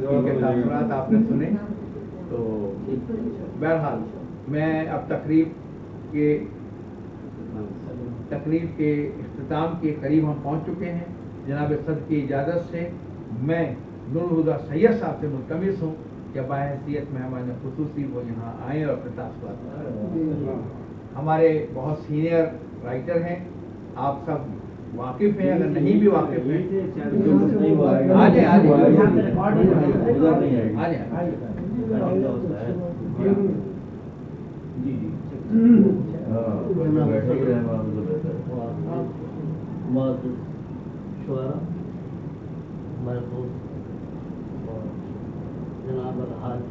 کے تاثرات آپ نے سنے. تو بہرحال میں اب تقریب کے اختتام کے قریب ہم پہنچ چکے ہیں. جناب صدر کی اجازت سے میں نور الہدیٰ سید صاحب سے ملتمس ہوں کہ بحیثیت مہمان خصوصی وہ یہاں آئیں اور اپنے تاثرات بتائیں. ہمارے بہت سینئر رائٹر ہیں, آپ سب واقف ہیں, اگر نہیں بھی واقف ہیں آ جائیں. ہمارے دوست جناب الحاج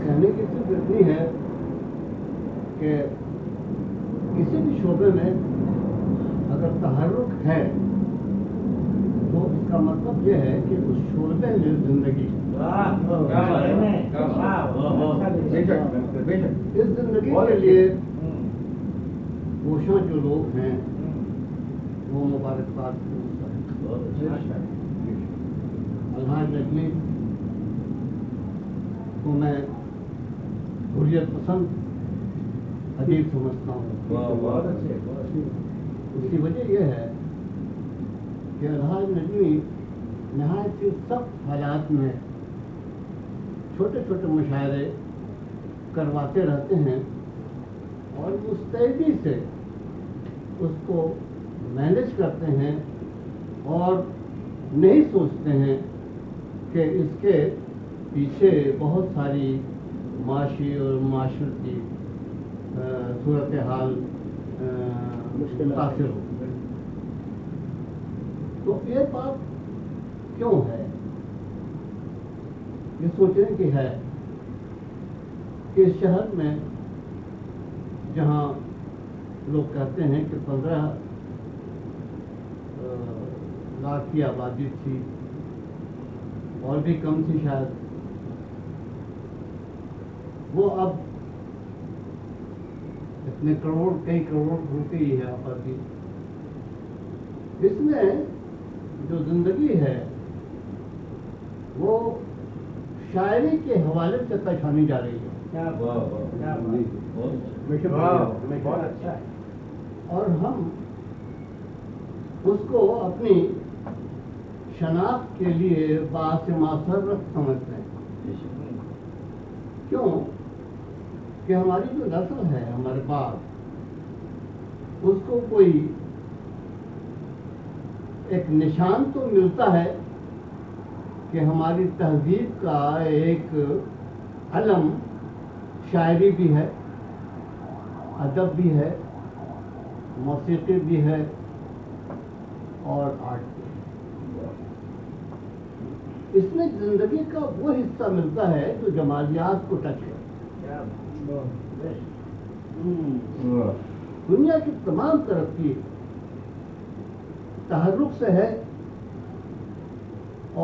کہنے کی صرف اتنی ہے کہ کسی بھی شعبے میں اگر تحرک ہے تو اس کا مطلب یہ ہے کہ اس شعبے میں زندگی اس زندگی کے لیے کوشاں جو لوگ ہیں وہ مبارکباد الحاج نجمی کو میں حریت پسند ادیب سمجھتا ہوں. اس کی وجہ یہ ہے کہ الحاج نجمی نہایت ہی سخت حالات میں چھوٹے چھوٹے مشاعرے کرواتے رہتے ہیں اور مستعدی سے اس کو مینیج کرتے ہیں اور نہیں سوچتے ہیں کہ اس کے پیچھے بہت ساری معاشی اور معاشرتی صورتحال متاثر ہو. تو یہ بات کیوں ہے؟ یہ سوچنے کی ہے کہ اس شہر میں جہاں لوگ کہتے ہیں کہ 15 لاکھ کی آبادی تھی اور بھی کم تھی شاید, وہ اب اتنے کروڑ کئی کروڑ ہو گئی ہے آبادی. اس میں جو زندگی ہے وہ شاعری کے حوالے سے پہچانی جا رہی ہے. اور ہم اس کو اپنی شناخت کے لیے باعث مسرت سمجھتے ہیں. کیوں کہ ہماری جو نسل ہے ہمارے بعد اس کو کوئی ایک نشان تو ملتا ہے کہ ہماری تہذیب کا ایک علم شاعری بھی ہے, ادب بھی ہے, موسیقی بھی ہے اور آرٹ بھی ہے. اس میں زندگی کا وہ حصہ ملتا ہے جو جمالیات کو ٹچ کرتا ہے. دنیا کی تمام ترقی تحرک سے ہے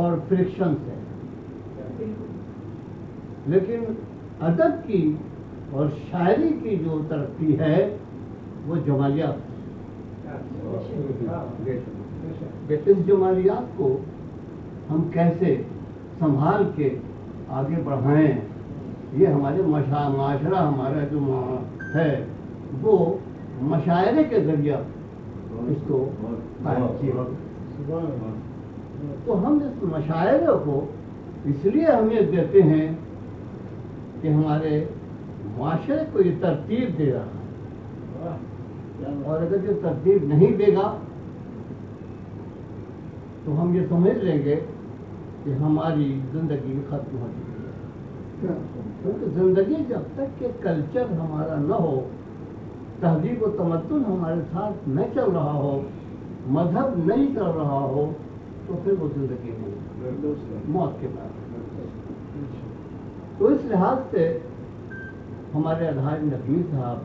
اور فرکشن سے, لیکن ادب کی اور شاعری کی جو ترقی ہے وہ جمالیات. اس جمالیات کو ہم کیسے سنبھال کے آگے بڑھائیں, یہ ہمارے معاشرہ ہمارا جو ہے وہ مشاعرے کے ذریعہ اس کو قائم کیا. تو ہم اس مشاعرے کو اس لیے اہمیت دیتے ہیں کہ ہمارے معاشرے کو یہ ترتیب دے رہا ہے, اور اگر یہ ترتیب نہیں دے گا تو ہم یہ سمجھ لیں گے کہ ہماری زندگی ختم ہو چکی ہے. کیونکہ زندگی جب تک کہ کلچر ہمارا نہ ہو, تہذیب و تمدن ہمارے ساتھ نہ چل رہا ہو, مذہب نہیں چل رہا ہو, تو پھر وہ زندگی نہیں, موت کے بعد. تو اس لحاظ سے ہمارے الحاج نجمی صاحب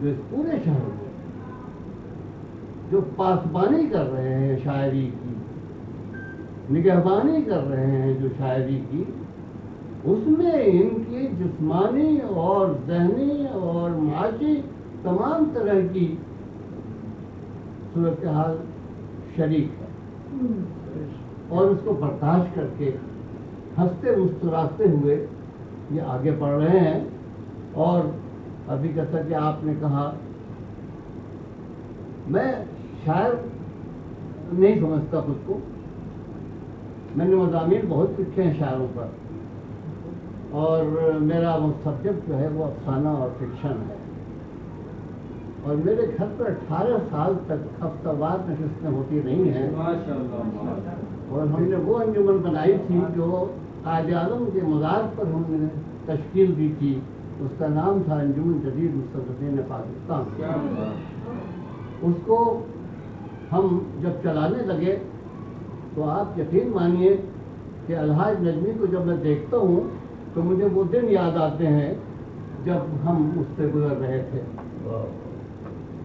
جو اس پورے شہر میں جو پاسبانی کر رہے ہیں شاعری کی, نگہبانی کر رہے ہیں جو شاعری کی, اس میں ان کی جسمانی اور ذہنی اور معاشی تمام طرح کی صورتحال شریک ہے اور اس کو برداشت کر کے ہنستے مسکراتے ہوئے یہ آگے بڑھ رہے ہیں. اور ابھی جیسا کہ آپ نے کہا، میں شاعر نہیں سمجھتا خود کو. میں نے مضامین بہت لکھے ہیں شاعروں پر، اور میرا وہ سبجیکٹ جو ہے وہ افسانہ اور فکشن ہے. اور میرے گھر پر 18 سال تک ہفتہ وار نشستیں ہوتی رہی ہیں. اور ہم نے وہ انجمن بنائی تھی جو قائد اعظم کے مزار پر ہم نے تشکیل دی تھی. اس کا نام تھا انجمن جدید مصورین پاکستان. اس کو ہم جب چلانے لگے تو آپ یقین مانیے کہ الحاج نجمی کو جب میں دیکھتا ہوں تو مجھے وہ دن یاد آتے ہیں جب ہم اس سے گزر رہے تھے.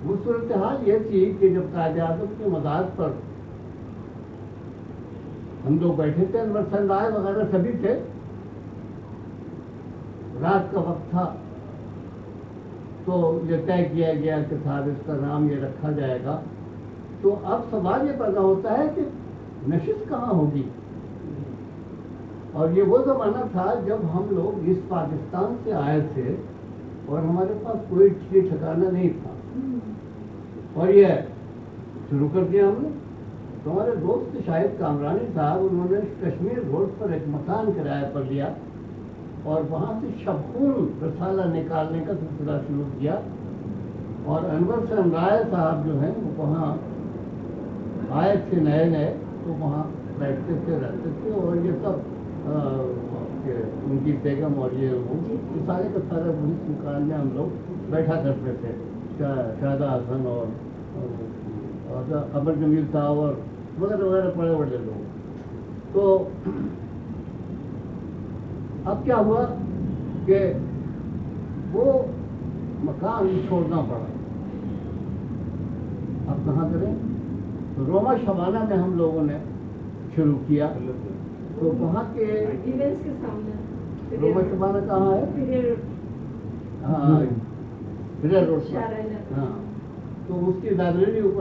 وہ صورتحال یہ تھی کہ جب قائد اعظم کے مزار پر ہم لوگ بیٹھے تھے، انور حسین رائے وغیرہ سبھی تھے، رات کا وقت تھا، تو یہ طے کیا گیا کہ صاحب اس کا نام یہ رکھا جائے گا. تو اب سوال یہ پیدا ہوتا ہے کہ نشست کہاں ہوگی؟ اور یہ وہ زمانہ تھا جب ہم لوگ اس پاکستان سے آئے تھے اور ہمارے پاس کوئی ٹھکانہ نہیں تھا، اور یہ شروع کر دیا ہم نے. تو ہمارے دوست شاہد کامرانی صاحب، انہوں نے کشمیر روڈ پر ایک مکان کرایہ پر لیا اور وہاں سے شبخون رسالہ نکالنے کا سلسلہ شروع کیا. اور انور حسین رائے صاحب جو ہیں وہ وہاں آئے تھے نئے، تو وہاں بیٹھتے تھے، رہتے تھے. اور یہ سب ان کی بیگم اور یہ سارے کا سارا اس مکان میں ہم لوگ بیٹھا کرتے تھے. شاہدہ حسن اور قمر جمیل صاحب اور وغیرہ وغیرہ بڑے بڑے لوگ. تو اب کیا ہوا کہ وہ مکان چھوڑنا پڑا. اب کہاں کریں؟ تو روما شبانہ میں ہم لوگوں نے شروع کیا. تو وہاں کے روما شبانہ کہاں ہے؟ ہاں، روڈ پر. ہاں، تو اس کی لائبریری اوپر